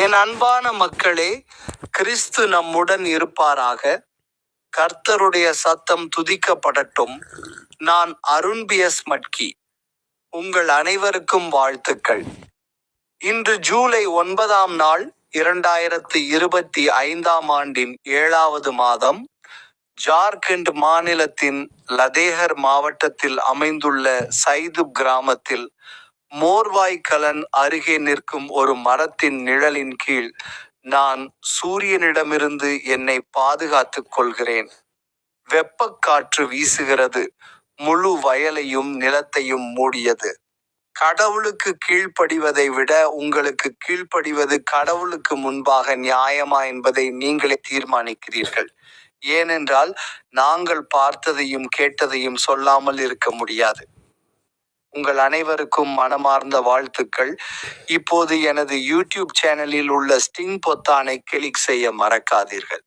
என் அன்பான மக்களே, கிறிஸ்து நம்முடன் இருப்பாராக. கர்த்தருடைய சத்தம் துதிக்கப்படட்டும். நான் அருண் பிஎஸ் மட்கி. உங்கள் அனைவருக்கும் வாழ்த்துக்கள். இன்று ஜூலை 9ஆம் நாள், 2025ஆம் ஆண்டின் 7வது மாதம். ஜார்க்கண்ட் மாநிலத்தின் லதேகர் மாவட்டத்தில் அமைந்துள்ள சைதுப் கிராமத்தில் மோர்வாய்க்கலன் அருகே நிற்கும் ஒரு மரத்தின் நிழலின் கீழ் நான் சூரியனிடமிருந்து என்னை பாதுகாத்துக் கொள்கிறேன். வெப்பக்காற்று வீசுகிறது, முழு வயலையும் நிலத்தையும் மூடியது. கடவுளுக்கு கீழ்ப்படிவதை விட உங்களுக்கு கீழ்ப்படிவது கடவுளுக்கு முன்பாக நியாயமா என்பதை நீங்களே தீர்மானிக்கிறீர்கள். ஏனென்றால் நாங்கள் பார்த்ததையும் கேட்டதையும் சொல்லாமல் இருக்க முடியாது. உங்கள் அனைவருக்கும் மனமார்ந்த வாழ்த்துக்கள். இப்போது எனது யூடியூப் சேனலில் உள்ள ஸ்டிங் பொத்தானை கிளிக் செய்ய மறக்காதீர்கள்.